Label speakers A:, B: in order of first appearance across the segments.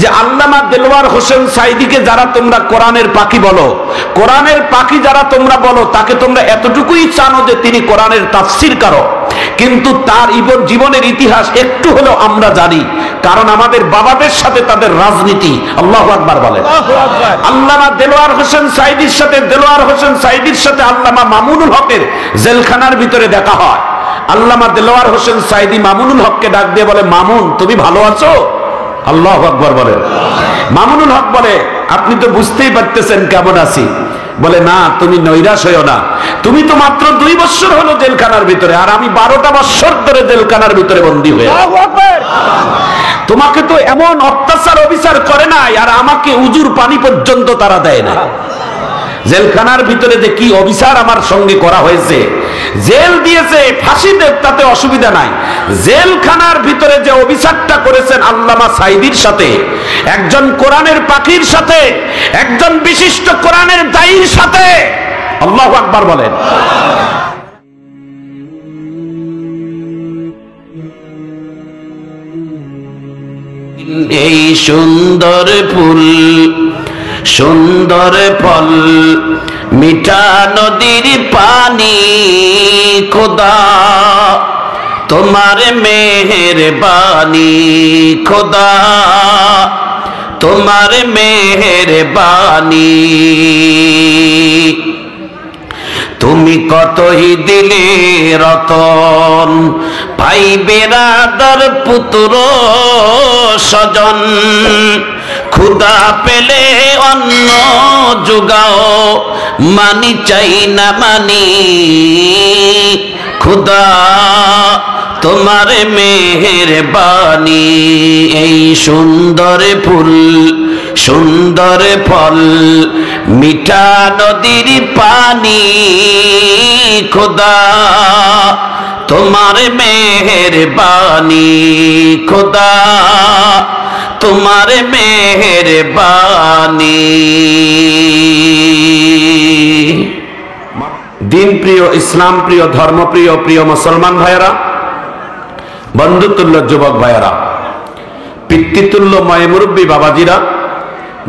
A: যে আল্লামা দেলোয়ার হোসেন সাঈদীকে যারা তোমরা কোরআনের পাখি বলো, কোরআনের পাখি যারা তোমরা বলো, তাকে তোমরা এতটুকুই জানো যে তিনি কোরআনের তাফসীর কারো, কিন্তু তার জীবনের ইতিহাস একটু হলেও আমরা জানি, কারণ আমাদের বাবাদের সাথে তাদের রাজনীতি। আল্লাহু আকবার বলেন। আল্লামা দেলোয়ার হোসেন সাঈদীর সাথে আল্লামা মামুনুল হকের জেলখানার ভিতরে দেখা হয়। আল্লামা দেলোয়ার হোসেন সাঈদী মামুনুল হককে ডাক দিয়ে বলে, মামুন তুমি ভালো আছো? আল্লাহু আকবার বলেন। মামুনুল হক বলে, আপনি তো বুঝতেই পারতেছেন কেমন আছি। বলে, না তুমি নৈরাশ হইও না, তুমি তো মাত্র 2 বছর হলো জেলখানার ভিতরে, আর আমি 12টা বছর ধরে জেলখানার ভিতরে বন্দী হয়ে। তোমাকে তো এমন অত্যাচার অবিচার করে নাই, আর আমাকে উজুর পানি পর্যন্ত তারা দেয় না। জেলখানার ভিতরে যে কি অবিচার আমার সঙ্গে করা হয়েছে, জেল দিয়েছে ফাঁসি দেব, তাতে অসুবিধা নাই। জেলখানার ভিতরে যে অবিচারটা করেছেন আল্লামা সাঈদীর সাথে, একজন কোরআনের পাখির সাথে, একজন বিশিষ্ট কোরআনের দায়ীর সাথে, আল্লাহু আকবার বলেন। এই সুন্দর ফুল, সুন্দর ফল, মিঠা নদীর পানি, খোদা তোমার মেহেরবানি, খোদা তোমার মেহেরবানি। তুমি কতই দিলে রতন, ভাই বেরাদার পুত্র স্বজন, ক্ষুধা পেলে অন্ন যোগাও, মানি চাই না মানি, খোদা তোমার মেহেরবানি। এই সুন্দর ফুল, সুন্দর ফল, মিঠা নদীর পানি, খোদা তোমার মেহেরবানি, খোদা তোমার মেহেরবানি। দিন প্রিয়, ইসলাম প্রিয়, ধর্মপ্রিয়, প্রিয় মুসলমান ভাইয়েরা, বন্ধুতুল্য যুবক ভাইয়েরা, পিতৃতুল্য ময় মুরব্বী বাবাজিরা,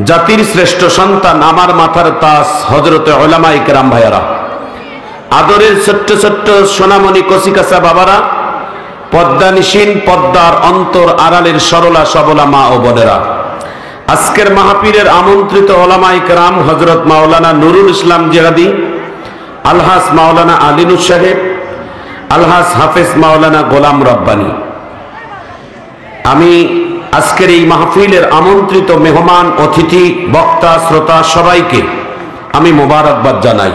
A: জাতির শ্রেষ্ঠ সন্তান, আমার মাথার তাজ হযরতে উলামায়ে কেরাম ভাইয়েরা, আদরের ছোট্ট ছোট্ট সোনামণি কচিকাঁচা বাবারা, পদ্মানিসীন, পদ্মার অন্তর আড়ালের সরলা সবলা মা ও বোনেরা, আজকের মাহফিলের আমন্ত্রিত উলামায়ে কেরাম হযরত মাওলানা নুরুল ইসলাম জিহাদি, আলহাজ মাওলানা আলিনুর সাহেব, আলহাজ হাফেজ মাওলানা গোলাম রব্বানী, আমি আজকের এই মাহফিলের আমন্ত্রিত মেহমান, অতিথি, বক্তা, শ্রোতা সবাইকে আমি মোবারকবাদ জানাই।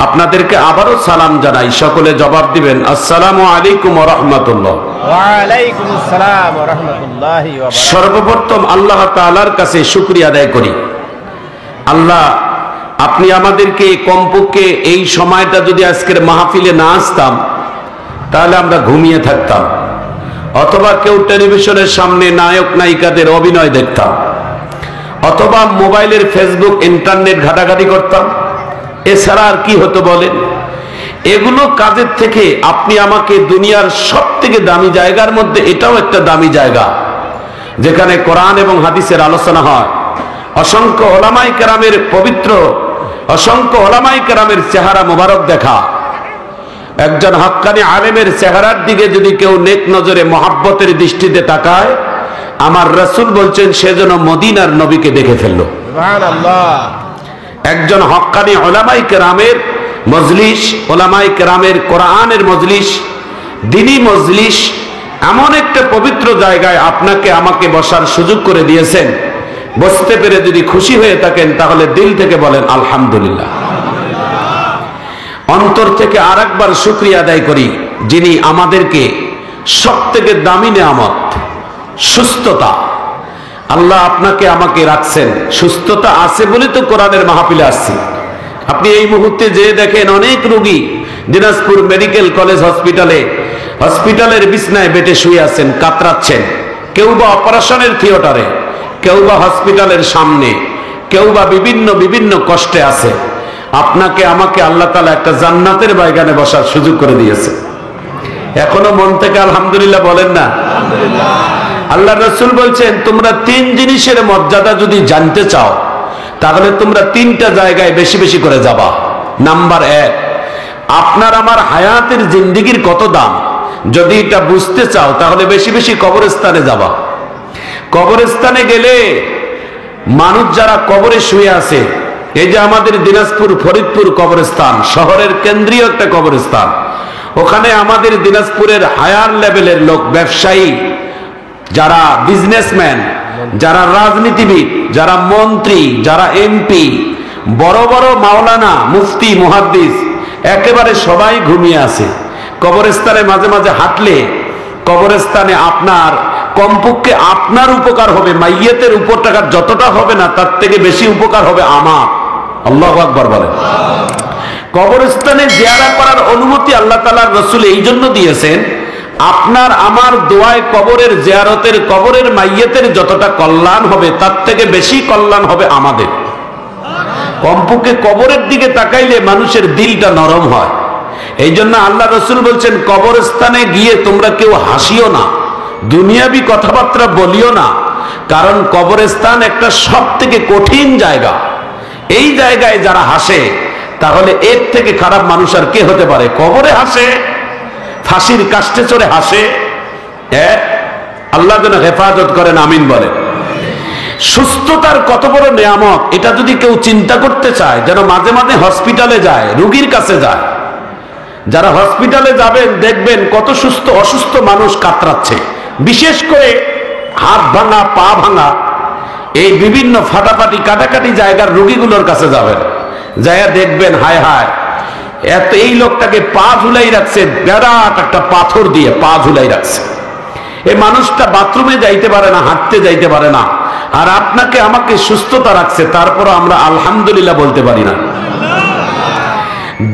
A: আপনাদেরকে আবারও সালাম জানাই, সকলে জবাব দিবেন আসসালামু আলাইকুম ওয়া রাহমাতুল্লাহ। ওয়া আলাইকুম আসসালাম ওয়া রাহমাতুল্লাহি ওয়া বারাকাতুহু। সর্বপ্রথম আল্লাহ তাআলার কাছে শুকরিয়া আদায় করি। আল্লাহ, আপনি আমাদেরকে কমপক্ষে এই সময়টা যদি আজকের মাহফিলে না আসতাম, তাহলে আমরা ঘুমিয়ে থাকতাম, অথবা কেউ টেলিভিশনের সামনে নায়ক নায়িকাদের অভিনয় দেখতাম, অথবা মোবাইলের ফেসবুক ইন্টারনেট ঘাটাঘাটি করতাম। এছাড়া আর কি হতো বলেন? এগুলো কাজের থেকে আপনি আমাকে দুনিয়ার সব থেকে দামি জায়গার মধ্যে এটাও একটা দামি জায়গা, যেখানে কোরআন এবং হাদিসের আলোচনা হয়, অসংখ্য উলামায়ে কেরামের পবিত্র, অসংখ্য উলামায়ে কেরামের চেহারা মোবারক দেখা, একজন হক্কানি আলেমের চেহারার দিকে যদি কেউ নেক নজরে মহাব্বতের দৃষ্টিতে তাকায়, আমার রাসূল বলছেন সে যেন মদিনার নবীকে দেখে ফেলল। সুবহানাল্লাহ। একজন হক্কানি উলামায়ে কেরামের মজলিস, উলামায়ে কেরামের কোরআনের মজলিস, দ্বীনি মজলিস, এমন একটা পবিত্র জায়গায় আপনাকে আমাকে বসার সুযোগ করে দিয়েছেন। বসতে পেরে যদি খুশি হয়ে থাকেন, তাহলে দিল থেকে বলেন আলহামদুলিল্লাহ। অন্তর থেকে আরেকবার শুকরিয়া আদায় করি, যিনি আমাদেরকে সব থেকে দামি নেয়ামত সুস্থতা, আল্লাহ আপনাকে আমাকে রাখছেন, সুস্থতা আছে বলে তো কোরআনের মাহফিলে আসছি। আপনি এই মুহূর্তে যে দেখেন অনেক রোগী দিনাজপুর মেডিকেল কলেজ হসপিটালের বিছনায় বেটে শুয়ে আছেন, কাতরাচ্ছেন, কেউ বা অপারেশনের থিয়েটারে, কেউ বা হসপিটালের সামনে, কেউ বা বিভিন্ন কষ্টে আছে। আপনাকে আমাকে আল্লাহ তাআলা একটা জান্নাতের বাগানে বসার সুযোগ করে দিয়েছে। এখনো মন থেকে আলহামদুলিল্লাহ বলেন না? আল্লাহ রাসূল বলছেন, তোমরা তিন জিনিসের মর্যাদা যদি জানতে চাও তাহলে তোমরা তিনটা জায়গায় বেশি বেশি করে যাবা। নাম্বার এক, আপনার আমার হায়াতের জিন্দেগির কত দাম যদি এটা বুঝতে চাও তাহলে বেশি বেশি কবরস্থানে যাবা। কবরস্থানে গেলে মানুষ যারা কবরে শুয়ে আছে, এই যে আমাদের দিনাজপুর ফরিদপুর কবরস্থান শহরের কেন্দ্রীয় একটা কবরস্থান, ওখানে আমাদের দিনাজপুরের হায়ার লেভেলের লোক, ব্যবসায়ী, যারা বিজনেসম্যান, যারা রাজনীতিবিদ, যারা মন্ত্রী, যারা এমপি, বড় বড় মাওলানা, মুফতি, মুহাদ্দিস, একেবারে সবাই ঘুমিয়ে আছে। কবরস্থানে মাঝে মাঝে হাঁটলে কবরস্থানে আপনার কমপক্ষে আপনার উপকার হবে, মাইয়েতের উপর টাকার যতটা হবে না তার থেকে বেশি উপকার হবে আমার। আল্লাহু আকবার বলেন। কবরস্থানে জিয়ারত করার অনুমতি আল্লাহ তাআলার রাসূল এই জন্য দিয়েছেন, আপনার আমার দোয়ায় কবরের জিয়ারতের, কবরের মাইয়েতের যতটা কল্যাণ হবে তার থেকে বেশি কল্যাণ হবে আমাদের। কমপক্ষে কবরের দিকে তাকাইলে মানুষের দিলটা নরম হয়। এই জন্য আল্লাহ রাসূল বলছেন, কবরস্থানে গিয়ে তোমরা কেউ হাসিও না, দুনিয়াবি কথাবার্তা বলিও না, কারণ কবরস্থান একটা সব থেকে কঠিন জায়গা। এই জায়গায় যারা হাসে তাহলে এর থেকে খারাপ মানুষ আর কে হতে পারে? কবরে হাসে, ফাঁসির কাষ্টে চড়ে হাসে। আল্লাহ যেন হেফাজত করেন, আমিন বলেন। সুস্থতার কত বড় নিয়ামত, এটা যদি কেউ চিন্তা করতে চায় যেন মাঝে মাঝে হসপিটালে যায়, রোগীর কাছে যায়। যারা হসপিটালে যাবেন দেখবেন কত সুস্থ অসুস্থ মানুষ কাতরাচ্ছে, বিশেষ করে হাত ভাঙা, পা ভাঙা, এই বিভিন্ন ফাটাফাটি কাটাকাটি জায়গার রোগীগুলোর কাছে যাবেন, যাইয়া দেখবেন হায় হায়, এত এই লোকটাকে পা ঝুলাই রাখছে, বিরাট একটা পাথর দিয়ে পা ঝুলাই রাখছে। এই মানুষটা বাথরুমে যাইতে পারে না, হাঁটতে যাইতে পারে না, আর আপনাকে আমাকে সুস্থতা রাখছে, তারপরও আমরা আলহামদুলিল্লাহ বলতে পারি না।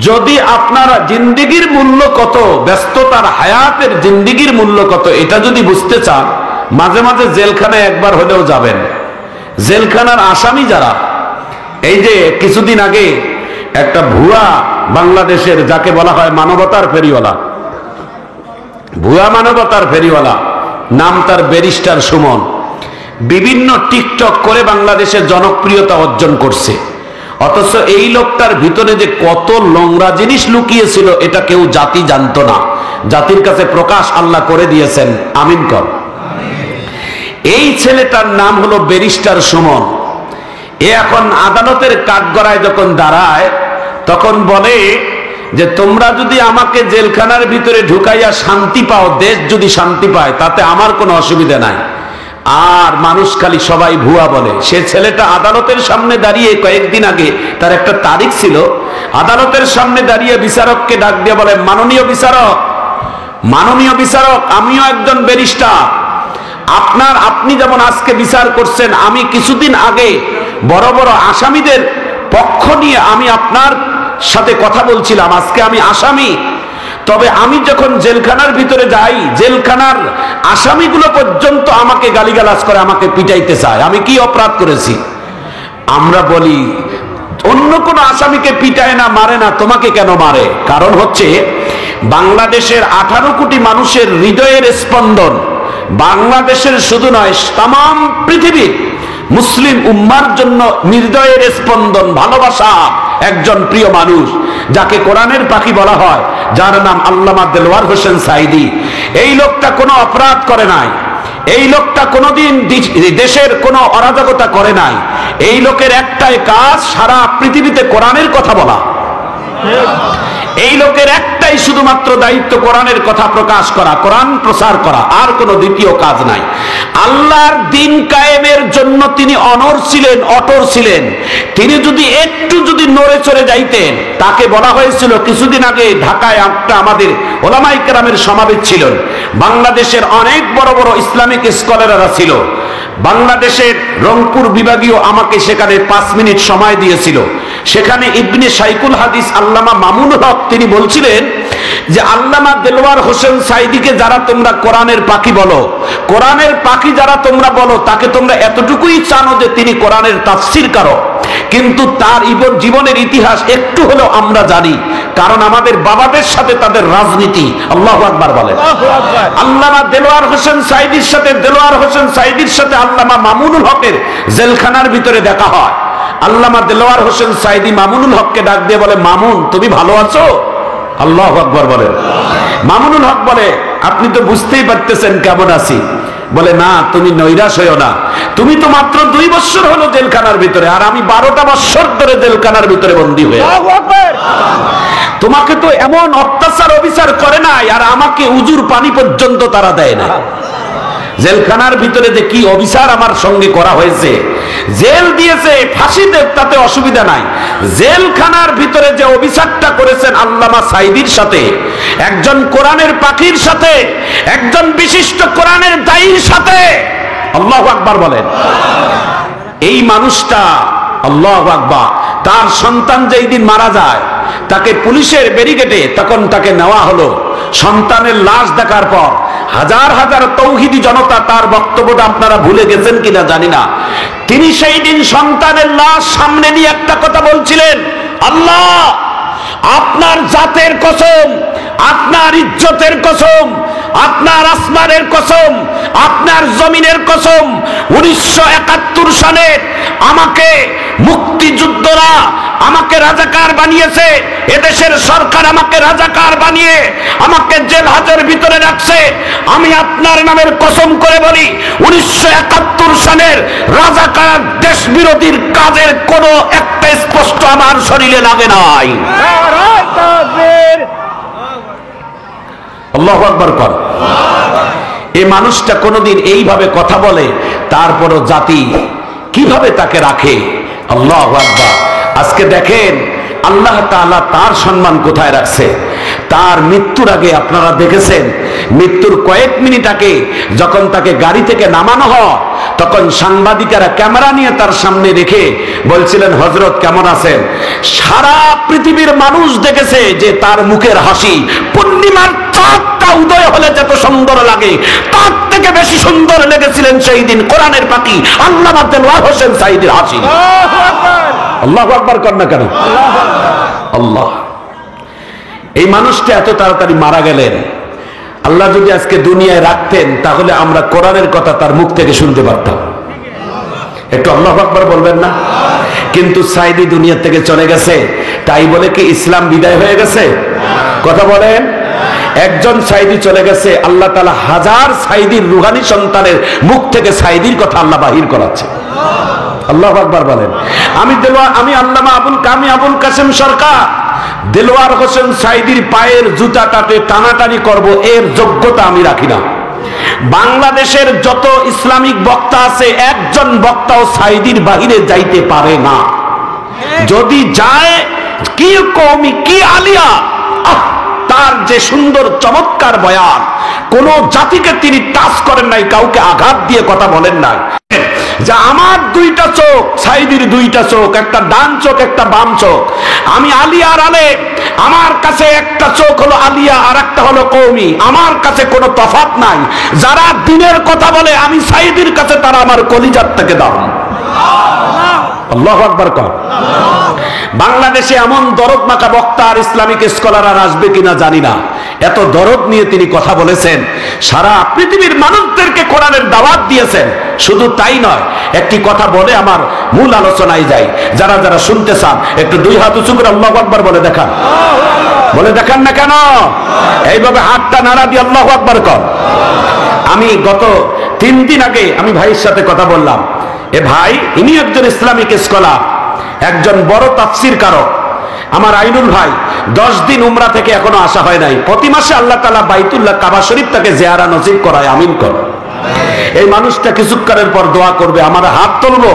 A: যদি আপনারা জিন্দেগির মূল্য কত, ব্যস্ততার হায়াতের জিন্দেগির মূল্য কত, এটা যদি বুঝতে চান, মাঝে মাঝে জেলখানায় একবার হলেও যাবেন। জেলখানার আসামি যারা, এই যে কিছুদিন আগে একটা ভুয়া বাংলাদেশের, যাকে বলা হয় মানবতার ফেরিওয়ালা, ভুয়া মানবতার ফেরিওয়ালা, নাম তার ব্যারিস্টার সুমন, বিভিন্ন টিকটক করে বাংলাদেশে জনপ্রিয়তা অর্জন করছে। অথচ এই লোকটার ভিতরে যে কত নোংরা জিনিস লুকিয়েছিল এটা কেউ জাতি জানতো না, জাতির কাছে প্রকাশ আল্লাহ করে দিয়েছেন, আমিন কর। এই ছেলেটার নাম হলো ব্যারিস্টার সুমন। এ এখন আদালতের কাঠগড়ায় যখন দাঁড়ায় তখন বলে যে তোমরা যদি আমাকে জেলখানার ভিতরে ঢুকাইয়া শান্তি পাও, দেশ যদি শান্তি পায়, তাতে আমার কোনো অসুবিধা নাই। আর মানুষ খালি সবাই ভুয়া বলে। সে ছেলেটা আদালতের সামনে দাঁড়িয়ে, কয়েকদিন আগে তার একটা তারিখ ছিল, আদালতের সামনে দাঁড়িয়ে বিচারককে ডাক দিয়ে বলে, মাননীয় বিচারক, মাননীয় বিচারক, আমিও একজন ব্যারিস্টার, আপনি যেমন আজকে বিচার করছেন, আমি কিছুদিন আগে বড় বড় আসামিদের পক্ষ নিয়ে আমি আপনার সাথে কথা বলছিলাম, আজকে আমি আসামি। তবে আমি যখন জেলখানার ভিতরে যাই, জেলখানার আসামিগুলো পর্যন্ত আমাকে গালিগালাজ করে, আমাকে পিটাইতে চায়। আমি কি অপরাধ করেছি? আমরা বলি, অন্য কোন আসামিকে পিটায় না, মারে না, তোমাকে কেন মারে? কারণ হচ্ছে বাংলাদেশের 18 কোটি মানুষের হৃদয়ের স্পন্দন, বাংলাদেশের শুধু নয়, তাম পৃথিবীর মুসলিম উম্মার জন্য হৃদয়ের স্পন্দন, ভালোবাসা একজন প্রিয় মানুষ, যাকে কোরআনের পাখি বলা হয়, যার নাম আল্লামা দেলওয়ার হোসেন সাঈদী। এই লোকটা কোনো অপরাধ করে নাই, এই লোকটা কোনোদিন দেশের কোনো অরাজকতা করে নাই। এই লোকের একটাই কাজ, সারা পৃথিবীতে কোরআনের কথা বলা। এই লোকের একটাই শুধুমাত্র দায়িত্ব, কোরআনের কথা প্রকাশ করা, কোরআন প্রচার করা, আর কোনো দ্বিতীয় কাজ নাই। আল্লাহর দিন কায়েমের জন্য তিনি অনড় ছিলেন, অটর ছিলেন। তিনি যদি একটু নড়ে চড়ে যাইতেন, তাকে বলা হয়েছিল কিছুদিন আগে ঢাকায় একটা আমাদের ওলামায়ে কেরামের সমাবেশ ছিল, বাংলাদেশের অনেক বড় বড় ইসলামিক স্কলাররা ছিল। বাংলাদেশের রংপুর বিভাগীয় আমাকে সেখানে 5 মিনিট সময় দিয়েছিল। সেখানে ইবনে শাইখুল হাদিস আল্লামা মামুনুল হক তিনি বলছিলেন যে আল্লামা দেলওয়ার হোসেন সাঈদীকে যারা তোমরা কোরআনের পাখি বলো, কোরআনের পাখি যারা তোমরা বলো, তাকে তোমরা এতটুকুই জানো যে তিনি কোরআনের তাফসীর কারক, কিন্তু তার জীবনের ইতিহাস একটু হলেও আমরা জানি, কারণ আমাদের বাবাদের সাথে তাদের রাজনীতি। আল্লাহু আকবার বলেন। আল্লামা দেলোয়ার হোসেন সাঈদীর সাথে আল্লামা মামুনুল হকের জেলখানার ভিতরে দেখা হয়। আল্লামা দেলোয়ার হোসেন সাঈদী মামুনুল হককে ডাক দিয়ে বলে, মামুন তুমি ভালো আছো? আল্লাহু আকবার বলেন। মামুনুল হক বলে, আপনি তো বুঝতেই পারতেছেন কেমন আছি। বলে, না তুমি নৈরাশ হইও না, তুমি তো মাত্র 2 বছর হলো জেলখানার ভিতরে, আর আমি 12টা বছর ধরে জেলখানার ভিতরে বন্দী হয়ে। তোমাকে তো এমন অত্যাচার অবিচার করে নাই, আর আমাকে উজুর পানি পর্যন্ত তারা দেয় না। জেলখানার ভিতরে যে কি অবিচার আমার সঙ্গে করা হয়েছে, জেল দিয়েছে ফাঁসি দেব তাতে অসুবিধা নাই, জেলখানার ভিতরে যে অবিচারটা করেছেন আল্লামা সাঈদীর সাথে, একজন কোরআনের পাখির সাথে, একজন বিশিষ্ট কোরআনের দায়ীর সাথে। আল্লাহু আকবার বলেন। এই মানুষটা, আল্লাহু আকবার, তার সন্তান যেই দিন মারা যায়, তাকে পুলিশের ব্যারিকেডে তখন তাকে নেওয়া হলো। সন্তানের লাশ দেখার পর হাজার হাজার তৌহিদি জনতা, তার বক্তব্যটা আপনারা ভুলে গেছেন কিনা জানি না, তিনি সেই দিন সন্তানের লাশ সামনে নিয়ে একটা কথা বলছিলেন, আল্লাহ আপনার জাতের কসম, আপনার ইজ্জতের কসম, আপনার আসমানের কসম, আপনার জমিনের কসম, 1971 সালে আমাকে মুক্তিযুদ্ধরা আমাকে রাজাকার বানিয়েছে, এদেশের সরকার আমাকে রাজাকার বানিয়ে আমাকে জেল হাজতের ভিতরে রাখছে। আমি আপনার নামের কসম করে বলি, 1971 সালের রাজাকার দেশ বিরোধীর কাজের কোনো একটা স্পষ্ট আমার শরীরে লাগে নাই। আল্লাহু আকবার কর। এই মানুষটা কোনোদিন এইভাবে কথা বলে, তারপরও জাতি কিভাবে তাকে রাখে। আল্লাহু আকবার। আজকে দেখেন আল্লাহ তাআলা তার সম্মান কোথায় রাখছে। তার মৃত্যুর আগে আপনারা দেখেছেন, মৃত্যুর কয়েক মিনিট আগে যখন তাকে গাড়ি থেকে নামানো হয়, তখন সাংবাদিকেরা ক্যামেরা নিয়ে তার সামনে রেখে বলছিলেন, হযরত কেমন আছেন? সারা পৃথিবীর মানুষ দেখেছে যে তার মুখের হাসি পূর্ণিমার চাঁদটা উদয় হলে যত সুন্দর লাগে, তার থেকে বেশি সুন্দর লেগেছিলেন সেই দিন কোরআনের পাখি আল্লামা দেলোয়ার হোসেন সাঈদীর হাসি। আল্লাহু আকবার কর না কেন? আল্লাহ। এই মানুষটা এত তাড়াতাড়ি মারা গেলেন। আল্লাহ যদি আজকে দুনিয়ায় রাখতেন, তাহলে আমরা কোরআনের কথা তার মুখ থেকে শুনতে পারতাম। একটু আল্লাহু আকবার বলবেন না? কিন্তু সাঈদী দুনিয়া থেকে চলে গেছে, তাই বলে কি ইসলাম বিদায় হয়ে গেছে? কথা বলেন। একজন সাঈদী চলে গেছে, আল্লাহ তাআলা হাজার সাঈদীর রুহানি সন্তানের মুখ থেকে সাঈদীর কথা আল্লাহ বাহির করাচ্ছে। আল্লাহু আকবার বলেন। আমি আল্লামা আবুল কাসেম সরকার দেলোয়ার হোসেন সাঈদীর পায়ের জুতাটাতে টানাটানি করব, এর যোগ্যতা আমি রাখি না। বাংলাদেশের যত ইসলামিক বক্তা আছে, একজন বক্তাও সাঈদীর বাহিরে যাইতে পারে না। যদি যায়, কি কওমি কি আলিয়া, তার যে সুন্দর চমৎকার বয়ান, কোন জাতিকে তিনি টাচ করেন নাই, কাউকে আঘাত দিয়ে কথা বলেন নাই। যে আমার 2টা চোখ, সাঈদীর 2টা চোখ, একটা ডান চোখ একটা বাম চোখ, আমি আলিয়ার আলেম, আমার কাছে একটা চোখ হলো আলিয়া আর একটা হলো কওমি, আমার কাছে কোনো তফাৎ নাই। যারা দিনের কথা বলে আমি সাঈদীর কাছে তারা আমার কলিজার থেকে দাম। আল্লাহু আকবার কর। বাংলাদেশে এমন দরদ মাখা বক্তা আর ইসলামিক স্কলার আর আসবে কিনা জানি না, এত দরদ নিয়ে তিনি কথা বলেছেন, সারা পৃথিবীর মানুষদেরকে কোরআনের দাওয়াত দিয়েছেন। শুধু তাই নয়, একটি কথা বলে আমার মূল আলোচনায় যাই। যারা যারা শুনতে চান একটু 2 হাত উঁচু করে আল্লাহু আকবার বলে দেখান। বলে দেখান না কেন? এইভাবে হাতটা নাড়া দিয়ে আল্লাহু আকবার কর। আমি গত 3 দিন আগে আমি ভাইয়ের সাথে কথা বললাম। এ ভাই, ইনি একজন ইসলামিক স্কলার, একজন বড় তাফসীর কারক। আমার আইনুল ভাই 10 দিন উমরা থেকে এখনো আসা হয় নাই। প্রতি মাসে আল্লাহ তাআলা বাইতুল্লাহ কাবা শরীফ তাকে জিয়ারা নসিব করায়, আমিন কর। এই মানুষটা কিছুক্ষণের পর দোয়া করবে, আমার হাত তুলবো,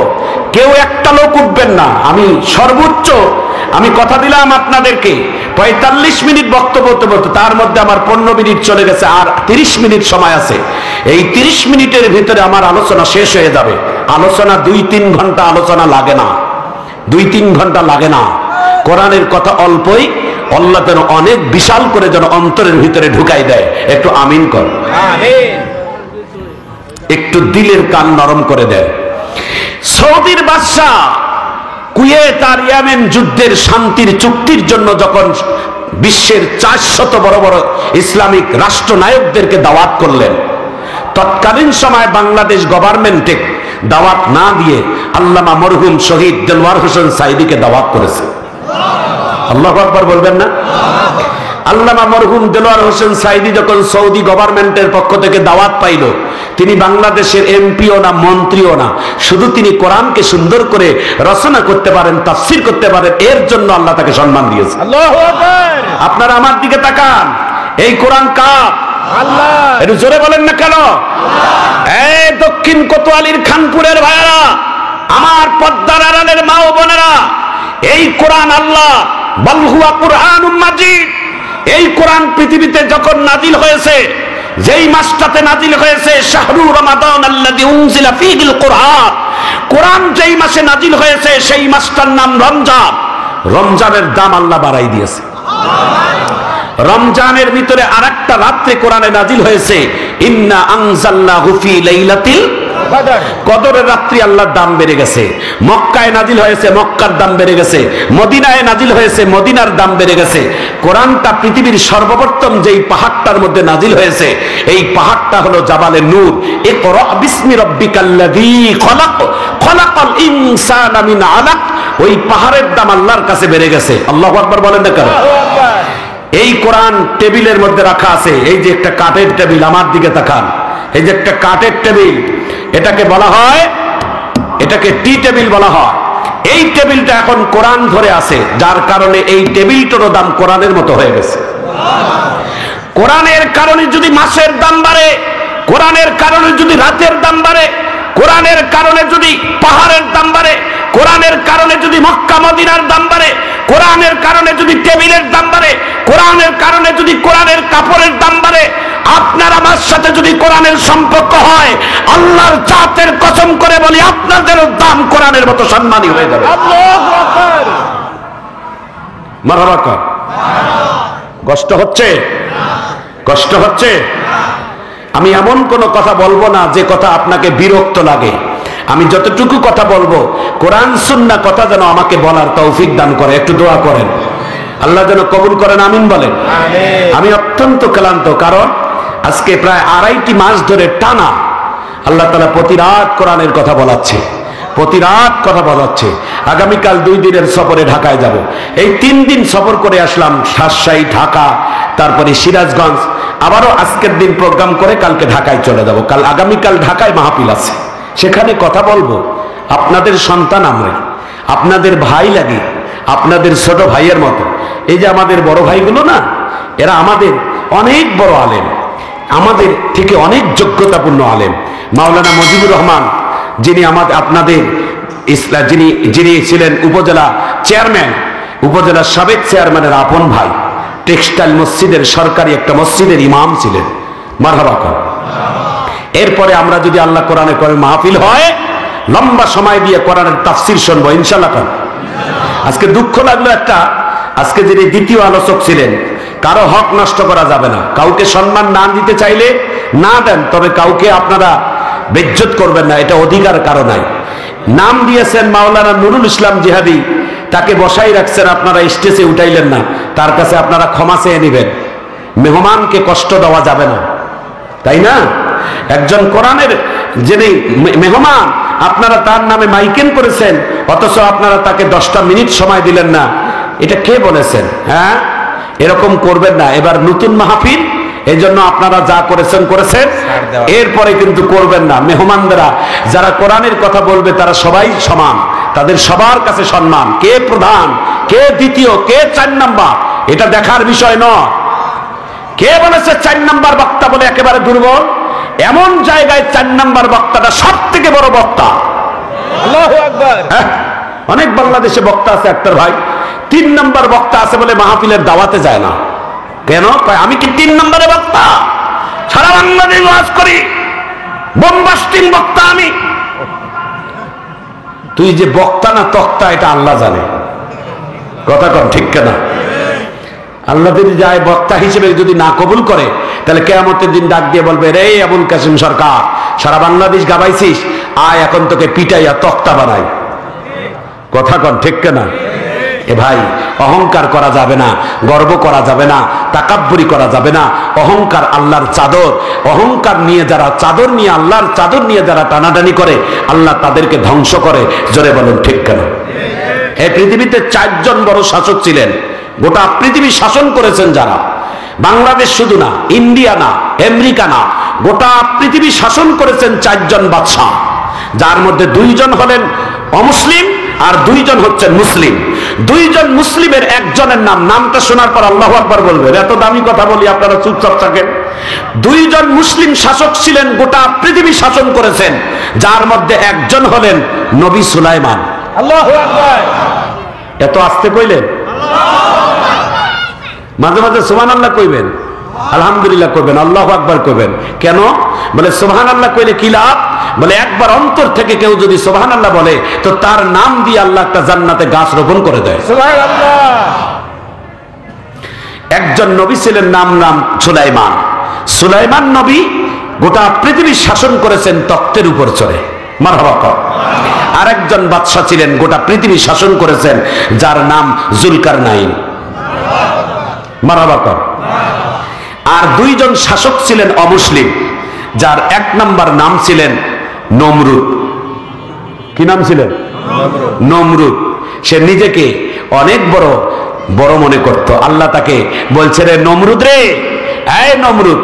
A: কেউ একটা লোক উঠবেন না। আমি সর্বোচ্চ আমি কথা দিলাম আপনাদেরকে 45 মিনিট বক্তব্য বলতে, তার মধ্যে আমার 15 মিনিট চলে গেছে, আর 30 মিনিট সময় আছে। এই 30 মিনিটের ভিতরে আমার আলোচনা শেষ হয়ে যাবে। আলোচনা 2-3 ঘন্টা আলোচনা লাগে না, 2-3 ঘন্টা লাগে না। কোরআনের কথা অল্পই, আল্লাহ যেন অনেক বিশাল করে যেন অন্তরের ভিতরে ঢুকাই দেয়। একটু আমিন কর। একটু দিলের কান নরম করে দেয়। সৌদির বাদশা কুয়েত আর ইয়েমেন যুদ্ধের শান্তির চুক্তির জন্য যখন বিশ্বের 400 বড় বড় ইসলামিক রাষ্ট্রনায়কদেরকে দাওয়াত করলেন, তৎকালীন সময় বাংলাদেশ গভর্নমেন্টে দাওয়াত না দিয়ে আল্লামা মরহুম শহীদ দেলওয়ার হোসেন সাঈদীকে দাওয়াত করেছে। আল্লাহু আকবার বলবেন না? আল্লামা মরহুম দেলওয়ার হোসেন সাঈদী যখন সৌদি গভর্নমেন্টের পক্ষ থেকে দাওয়াত পাইল, তিনি বাংলাদেশের এমপিও না, মন্ত্রীও না, শুধু তিনি কোরআনকে সুন্দর করে রচনা করতে পারেন, তাফসীর করতে পারেন, এর জন্য আল্লাহ তাকে সম্মান দিয়েছে। আল্লাহু আকবার। আপনারা আমার দিকে তাকান, এই কোরআন কার? আল্লাহ। একটু জোরে বলেন না কেন? এই দক্ষিণ কোতোয়ালির খানপুরের ভাইয়েরা, আমার পদ্মার আড়ালের মা ও বোনেরা, এই কোরআন আল্লাহ, বাল হুয়া কুরআনুম মাজিদ। এই কোরআন পৃথিবীতে যখন নাজিল হয়েছে, যেই মাসটাতে নাজিল হয়েছে, শাহরু রমাদান আল্লাযী উনজিলা ফীহিল কুরআন, কোরআন যেই মাসে নাজিল হয়েছে সেই মাসটার নাম রমজান। রমজানের দাম আল্লাহ বাড়াই দিয়েছে। রমজানের ভিতরে আরেকটা রাত্রে কোরআনে নাজিল হয়েছে, ইন্না আনজালনাহু ফী লাইলাতিল কদর। কদরের রাত্রি আল্লাহর দাম বেড়ে গেছে। মক্কায় নাজিল হয়েছে, মক্কার দাম বেড়ে গেছে। মদিনায় নাজিল হয়েছে, মদিনার দাম বেড়ে গেছে। কোরআনটা পৃথিবীর সর্বপ্রথম যেই পাহাড়টার মধ্যে নাজিল হয়েছে, এই পাহাড়টা হলো জাবালে নূর। ইকরা বিসমি রাব্বিকাল্লাযী খলাক, খলাকাল ইনসানা মিন আলাক। ওই পাহাড়ের দাম আল্লাহর কাছে বেড়ে গেছে। আল্লাহু আকবার বলেন না কেন? এই কোরআন টেবিলের মধ্যে রাখা আছে, এই যে একটা কাঠের টেবিল, আমার দিকে তাকান, এই যে একটা কাঠের টেবিল, এটাকে বলা হয়, এটাকে টি টেবিল বলা হয়। এই টেবিলটা এখন কোরআন ধরে আছে, যার কারণে এই টেবিলটারও দাম কোরআনের মতো হয়ে গেছে। কোরআনের কারণে যদি মাসের দাম বাড়ে, কোরআনের কারণে যদি রাতের দাম বাড়ে, কোরআনের কারণে যদি পাহাড়ের দাম বাড়ে, কোরআনের কারণে যদি মক্কা মদিনার দাম বাড়ে, কোরআনের কারণে যদি টেবিলের দাম বাড়ে, কোরআনের কারণে যদি কোরআনের কাপড়ের দাম বাড়ে, আপনার আমার সাথে যদি কোরআনের সম্পর্ক হয়, আল্লাহর জাতের কসম করে বলি, আপনাদেরও দাম কোরআনের মতো সম্মানী হয়ে যাবে। আল্লাহু আকবার। মারহাবা কর। কষ্ট হচ্ছে? কষ্ট হচ্ছে? আমি এমন কোন কথা বলবো না যে কথা আপনাকে বিরক্ত লাগে। আমি যতটুকু কথা বলবো, কোরআন সুন্নাহ কথা যেন আমাকে বলার তৌফিক দান করে। একটু দোয়া করেন, আল্লাহ যেন কবুল করেন, আমিন বলেন। আমি অত্যন্ত ক্লান্ত, কারণ আজকে প্রায় 2.5 মাস ধরে টানা আল্লাহ তাআলা প্রতি রাত কোরআনের কথা বলাচ্ছে, প্রতি রাত কথা বলাচ্ছে। আগামীকাল 2 দিনের সফরে ঢাকায় যাব। এই 3 দিন সফর করে আসলাম, রাজশাহী, ঢাকা, তারপরে সিরাজগঞ্জ, আবারও আজকের দিন প্রোগ্রাম করে কালকে ঢাকায় চলে যাব। আগামীকাল ঢাকায় মাহফিল আছে, সেখানে কথা বলবো। আপনাদের সন্তান আমরা, আপনাদের ভাই লাগে, আপনাদের ছোট ভাইয়ের মতো। এই যে আমাদের বড় ভাইগুলো না, এরা আমাদের অনেক বড় আলেম, আমাদের থেকে অনেক যোগ্যতাপূর্ণ আলেম। মাওলানা মুজিবুর রহমান, যিনি আপনাদের যিনি ছিলেন উপজেলা চেয়ারম্যান, উপজেলার সাবেক চেয়ারম্যানের আপন ভাই, টেক্সটাইল মসজিদের সরকারি একটা মসজিদের ইমাম ছিলেন। মারহাবা কর। এরপরে আমরা যদি আল্লাহ কোরআনে করে মাহফিল হয়, লম্বা সময় দিয়ে কোরআনের তাফসীর শুনবো ইনশাআল্লাহ। আজকে দুঃখ লাগলো একটা, আজকে যিনি দ্বিতীয় আলোচক ছিলেন, কারো হক নষ্ট করা যাবে না। কাউকে সম্মান না দিতে চাইলে না দেন, তবে কাউকে আপনারা বেজ্জত করবেন না, এটা অধিকার কারো নাই। নাম দিয়েছেন মাওলানা নুরুল ইসলাম জিহাদি, তাকে বসাই রাখছেন, আপনারা স্টেজে উঠাইলেন না, তার কাছে আপনারা ক্ষমা চেয়ে নেবেন। মেহমানকে কষ্ট দেওয়া যাবে না, তাই না? একজন কোরআনের যিনি মেহমান, আপনারা তার নামে মাইকেন করেছেন, অথচ আপনারা তাকে 10টা মিনিট সময় দিলেন না। এটা কে বলেছেন? হ্যাঁ, এরকম করবেন না। এবার নতুন মাহফিল, এই জন্য আপনারা যা করেছেন করেছেন, এরপরে কিন্তু করবেন না। মেহমানরা যারা কোরআনের কথা বলবে তারা সবাই সমান, তাদের সবার কাছে সম্মান। কে প্রধান, কে দ্বিতীয়, কে 4 নাম্বার, এটা দেখার বিষয় নয়। কে বলেছে 4 নাম্বার বক্তা বলে একেবারে দুর্বল? এমন জায়গায় 4 নাম্বার বক্তাটা সব থেকে বড় বক্তা। আল্লাহু আকবার। অনেক বাংলাদেশে বক্তা আছে আক্তার ভাই, 3 নাম্বার বক্তা আছে বলে মাহফিলের দাওয়াতে যায় না। কেন? আমি কি 3 নম্বরে বক্তা? সারা বাংলাদেশ ওয়াজ করি, বোমবাস্টিং বক্তা আমি। তুই যে বক্তা না তক্তা, এটা আল্লাহ জানে। কথা কম, ঠিক কেনা? আল্লাহ যদি যায় বক্তা হিসেবে যদি না কবুল করে, তাহলে কিয়ামতের দিন ডাক দিয়ে বলবে, রে আবুল কাসিম সরকার, সারা বাংলাদেশ গাবাইছিস, আয় এখন তোকে পিটাইয়া তক্তা বানাই। কথা কন ঠিক না? এ ভাই, অহংকার করা যাবে না, গর্ব করা যাবে না, তাকাব্বুরি করা যাবে না। অহংকার আল্লাহর চাদর। অহংকার নিয়ে যারা, চাদর নিয়ে, আল্লাহর চাদর নিয়ে যারা টানাটানি করে, আল্লাহ তাদেরকে ধ্বংস করে। জোরে বলুন ঠিক কেন? এই পৃথিবীতে 4 জন বড় শাসক ছিলেন, গোটা পৃথিবী শাসন করেছেন যারা। বাংলাদেশ শুধু না, ইন্ডিয়া না, আমেরিকা না, গোটা পৃথিবী শাসন করেছেন 4 জন বাদশাহ, যার মধ্যে 2 জন হলেন অমুসলিম আর 2 জন হচ্ছেন মুসলিম। 2 জন মুসলিমের একজনের নামটা শোনার পর আল্লাহু আকবার বলবেন। এত দামি কথা বলি, আপনারা চুপচাপ থাকেন। 2 জন মুসলিম শাসক ছিলেন, গোটা পৃথিবী শাসন করেছেন, যার মধ্যে একজন হলেন নবী সুলাইমান। আল্লাহু আকবার। এত আস্তে কইলেন? মাঝে মাঝে সুবহানাল্লাহ কইবেন, আলহামদুলিল্লাহ কইবেন, আল্লাহু আকবার কইবেন। কেন? বলে সুবহানাল্লাহ কইলে কি লাভ? বলে একবার অন্তর থেকে কেউ যদি সুবহানাল্লাহ বলে, তো তার নাম দিয়ে আল্লাহ একটা জান্নাতে গাছ রোপণ করে দেয়। সুবহানাল্লাহ। একজন নবী ছিলেন, নাম সুলাইমান। সুলাইমান নবী গোটা পৃথিবী শাসন করেছেন তখ্তের উপর চড়ে। মারহাবা। আরেকজন বাদশা ছিলেন, গোটা পৃথিবী শাসন করেছেন, যার নাম জুলকারনাইন। মারহাবা। আর 2 জন শাসক ছিলেন অমুসলিম, যার 1 নম্বর নাম ছিলেন নমরুদ। কি নাম ছিলেন? নমরুদ। সে নিজেকে অনেক বড় মনে করত। আল্লাহ তাকে বলছে, রে নমরুদ রে, এই নমরুদ,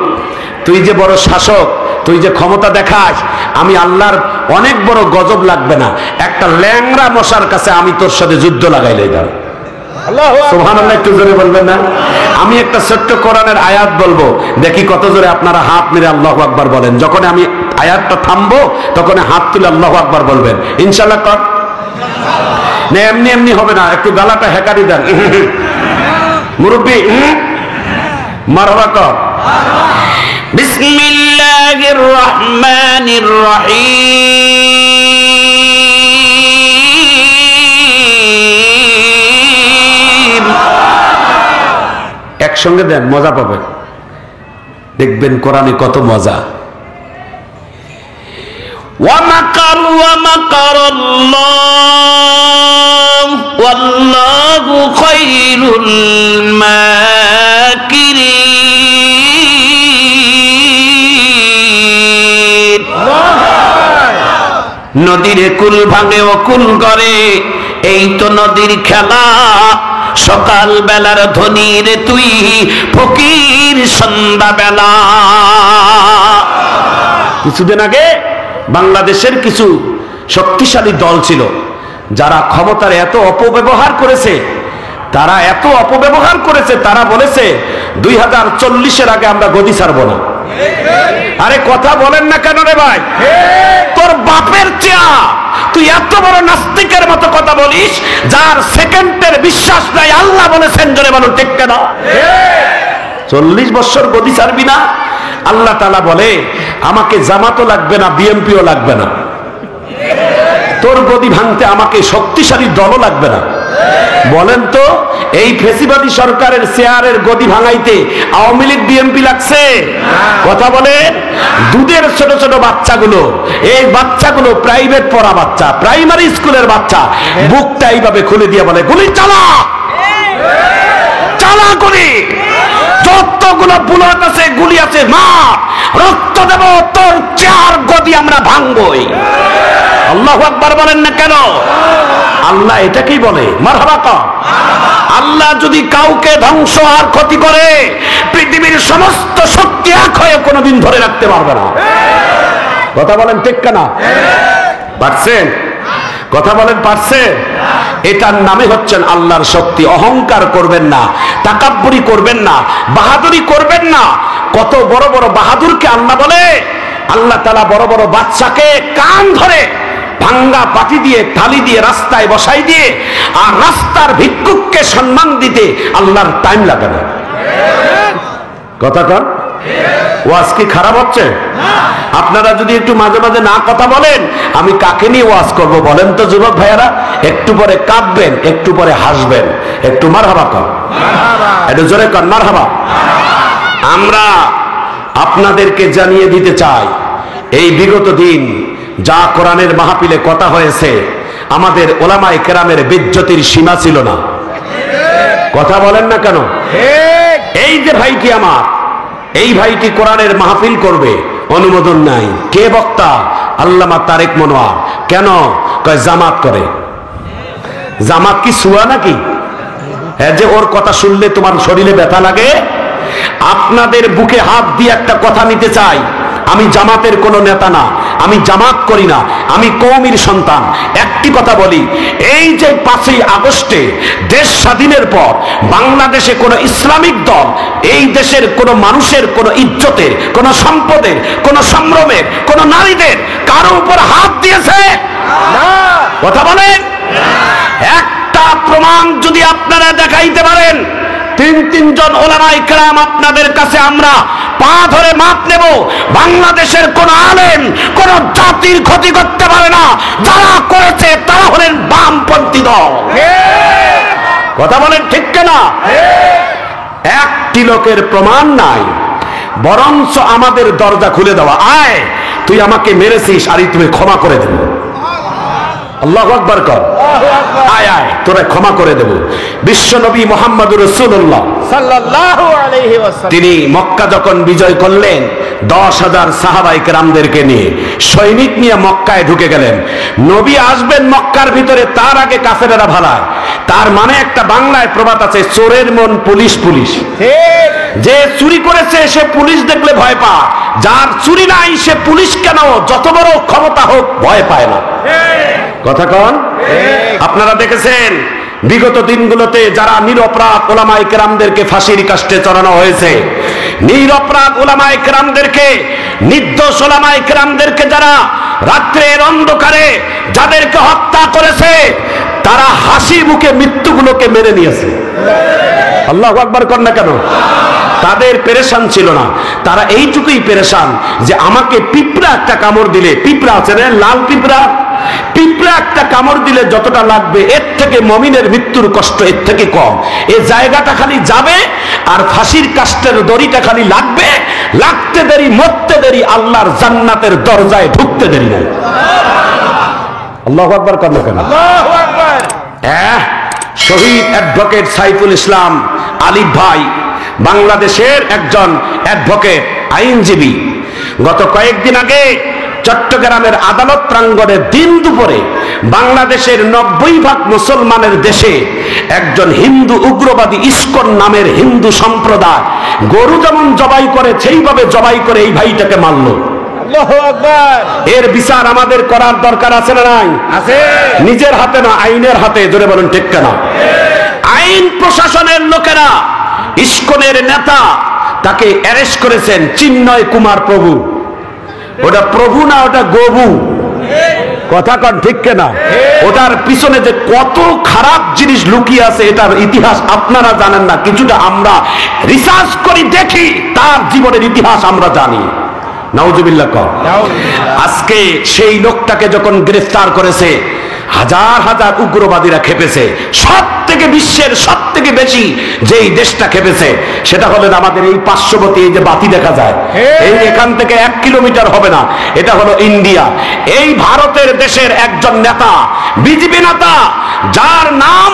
A: তুই যে বড় শাসক, তুই যে ক্ষমতা দেখাস, আমি আল্লাহর অনেক বড় গজব লাগবে না, একটা ল্যাংড়া মশার কাছে আমি তোর সাথে যুদ্ধ লাগাইলে দাও। সুবহানাল্লাহ একটু জোরে বলবেন না? আমি একটা ছোট্ট কোরআনের আয়াত বলবো, দেখি কত জোরে আপনারা হাত মেরে আল্লাহু আকবার বলেন। যখন আমি আয়াতটা থামবো, তখন হাত তুলে আল্লাহু আকবার বলবেন। ইনশাআল্লাহ কর না? এমনি হবে না, একটু গালাটা হেকারি দেন। মুরব্বি, মারহাবা কর। বিসমিল্লাহির রহমানির রহিম। একসঙ্গে দেন, মজা পাবেন, দেখবেন কোরআনে কত মজা। ওয়া মাকারু ওয়া মাকারাল্লাহ ওয়াল্লাহু খায়রুল মাকিরিন। নদীর কুল ভাঙে ও কুল করে, এই তো নদীর খেলা। সকাল বেলার ধনী রে তুই, ফকির সন্ধ্যা বেলা। কিছুদিন আগে বাংলাদেশের কিছু শক্তিশালী দল ছিল, যারা ক্ষমতার এত অপব্যবহার করেছে, তারা বলেছে 2040-এর আগে আমরা গদি ছাড়বো না। আরে কথা বলেন না কেন রে ভাই? তোর বাপের চেয়া তুই এত বড় নাস্তিকের মতো কথা বলিস, যার সেকেন্ডের বিশ্বাস নাই আল্লাহ বলেছেন। জোরে বলুন ঠিক কেন? 40 বছর গদি ছাড়বি না? আল্লাহ তাআলা বলে, আমাকে জামাতও লাগবে না, বিএনপিও লাগবে না, তোর গদি ভাঙতে আমাকে শক্তিশালী দলও লাগবে না। বলেন তো, এই ফেসিবাদী সরকারের চেয়ারের গদি ভাঙাইতে আওয়ামী লীগ বিএনপি লাগছে? কথা বলেন। দুধের ছোট ছোট বাচ্চাগুলো, এই বাচ্চাগুলো প্রাইভেট পড়া বাচ্চা, প্রাইমারি স্কুলের বাচ্চা, বুকটা এইভাবে খুলে দিয়ে বলে, গুলি চালা, চালা গুলি, যতগুলো বুলেট আছে, গুলি আছে, মা রক্ত দেব, তোর চেয়ার গদি আমরা ভাঙবই। আল্লাহু আকবার বলেন না কেন? আল্লাহ এটাকেই বলে। মারহাবা কর। আল্লাহ যদি কাউকে ধ্বংস আর ক্ষতি করে, পৃথিবীর সমস্ত শক্তি এক হয়ে কোনোদিন ধরে রাখতে পারবে না। কথা বলেন ঠিক না? পারছেন? কথা বলেন পারছেন? এটার নামে হচ্ছেন আল্লাহর শক্তি। অহংকার করবেন না, তাকাব্বুরি করবেন না, বাহাদুরি করবেন না। কত বড় বড় বাহাদুরকে আল্লাহ বলে, আল্লাহ তাআলা বড় বড় বাদশাকে কান ধরে ভাঙ্গা পাটি দিয়ে, থালি দিয়ে রাস্তায় বসাই দিয়ে, আর রাস্তার ভিক্ষুককে সম্মান দিতে আল্লাহর টাইম লাগে না। কথা কন? ওয়াজ কি খারাপ হচ্ছে? আপনারা যদি একটু মাঝে মাঝে না কথা বলেন, আমি কাকে নিয়ে ওয়াজ করব বলেন তো যুবক ভাইয়ারা? একটু পরে কাঁদবেন, একটু পরে হাসবেন। একটু মারহাবা কর, একটু জোরে কর মারহাবা। আমরা আপনাদেরকে জানিয়ে দিতে চাই, এই বিগত দিন যা কোরআনের মাহফিলে কথা হয়েছে, আমাদের ওলামায়ে কেরামের বেজ্জতির সীমা ছিল না। কথা বলেন না কেন? এই যে ভাইটি আমার, এই ভাইটি কোরআনের মাহফিল করবে, অনুমোদন নাই। কে বক্তা? আল্লামা তারেক মনোয়ার। কেন? কয় জামাত করে। জামাত কি সুয়া নাকি? হ্যাঁ, যে ওর কথা শুনলে তোমার শরীরে ব্যথা লাগে? আপনাদের বুকে হাত দিয়ে একটা কথা নিতে চাই, আমি জামাতের কোনো নেতা না, আমি জামাত করি না, আমি কওমির সন্তান। একটি কথা বলি, এই যে 5ই আগস্টে দেশ স্বাধীনের পর বাংলাদেশে কোনো ইসলামিক দল এই দেশের কোনো মানুষের কোনো ইজ্জতের, কোনো সম্পদের, কোনো সম্ভ্রমের, কোনো নারীদের কারো উপর হাত দিয়েছে? কথা বলেন। একটা প্রমাণ যদি আপনারা দেখাইতে পারেন, 3 জন ওলামায়ে কেরাম আপনাদের কাছে আমরা পা ধরে মাপ নেব, বাংলাদেশের কোন আলেম কোন জাতির ক্ষতি করতে পারে না। যারা করেছে তারা হলেন বামপন্থী দল। কথা বলেন ঠিক কিনা? একটি লোকের প্রমাণ নাই, বরঞ্চ আমাদের দরজা খুলে দেওয়া, আয় তুই আমাকে মেরেছিস, আর তুমি ক্ষমা করে দেব। আল্লাহু আকবার কর। আয় আয় তোরা ক্ষমা করে দেব। বিশ্বনবী মুহাম্মদুর রাসূলুল্লাহ সাল্লাল্লাহু আলাইহি ওয়াসাল্লাম তিনি মক্কা যখন বিজয় করলেন, 10,000 সাহাবায়ে কেরামদেরকে নিয়ে, সৈনিক নিয়ে মক্কায় ঢুকে গেলেন। নবী আসবেন মক্কার ভিতরে, তার আগে কাফেরেরা ভালায়। তার মানে একটা বাংলায় প্রবাদ আছে, চোরের মন পুলিশ পুলিশ। যে চুরি করেছে সে পুলিশ দেখলে ভয় পায়, যার চুরি নাই সে পুলিশ কেন যত বড় ক্ষমতা হোক ভয় পায় না। কথা কন? আপনারা দেখেছেন বিগত দিনগুলোতে যারা নিরপরাধ ওলামায়ে কেরামদেরকে ফাঁসির কাস্টে চড়ানো হয়েছে, নিরপরাধ ওলামায়ে কেরামদেরকে, নির্দোষ ওলামায়ে কেরামদেরকে যারা রাত্রের অন্ধকারে যাদেরকে হত্যা করেছে, তারা হাসি মুখে মৃত্যুগুলোকে মেনে নিয়েছে। আল্লাহু আকবার কর না কেন? তাদের পেরেশান ছিল না, তারা এইটুকুই পেরেশান যে আমাকে পিঁপড়া একটা কামড় দিলে, পিঁপড়া আছে না লাল পিঁপড়া, পিঁপড়া একটা কামড় দিলে যতটা লাগবে এর থেকে মুমিনের মৃত্যুর কষ্ট এর থেকে কম। এই জায়গাটা খালি যাবে আর ফাঁসির কাস্টের দড়িটা খালি লাগবে, লাগতে দেরি মরতে দেরি, আল্লাহর জান্নাতের দরজায় ঢুকতে দেরি নাই। আল্লাহু আকবার কর না কেন? আল্লাহু আকবার। শহীদ অ্যাডভোকেট সাইফুল ইসলাম আলিফ ভাই বাংলাদেশের একজন অ্যাডভোকেট, আইনজীবী, গত কয়েকদিন আগে চট্টগ্রামের আদালত প্রাঙ্গণে দিন দুপুরে বাংলাদেশের 90% মুসলমানের দেশে একজন হিন্দু উগ্রবাদী ইস্কন নামের হিন্দু সম্প্রদায় গরু যেমন জবাই করে সেইভাবে জবাই করে এই ভাইটাকে মারল। আল্লাহু আকবার। এর বিচার আমাদের করার দরকার আছে না নাই? আছে। নিজের হাতে না, আইনের হাতে। জোরে বলুন ঠিক কিনা? আইন প্রশাসনের লোকেরা ইস্কনের নেতা তাকে অ্যারেস্ট করেছেন, চিন্ময় কুমার প্রভু। ওটা প্রভু না, ওটা গবু। কথা কন ঠিক কিনা? ওটার পিছনে যে কত খারাপ জিনিস লুকিয়ে আছে এটার ইতিহাস আপনারা জানেন না, কিছুটা আমরা রিসার্চ করি দেখি, তার জীবনের ইতিহাস আমরা জানি। নাউজুবিল্লাহ কর। আজকে সেই লোকটাকে যখন গ্রেফতার করেছে, হাজার হাজার উগ্রবাদীরা খেপেছে। সব থেকে বিশ্বের সব থেকে বেশি যেই দেশটা খেপেছে সেটা হলেন আমাদের এই পার্শ্ববর্তী, এই যে বাতি দেখা যায়, এই এখান থেকে 1 কিলোমিটার হবে না, এটা হলো ইন্ডিয়া। এই ভারতের দেশের একজন নেতা, বিজেপি নেতা, যার নাম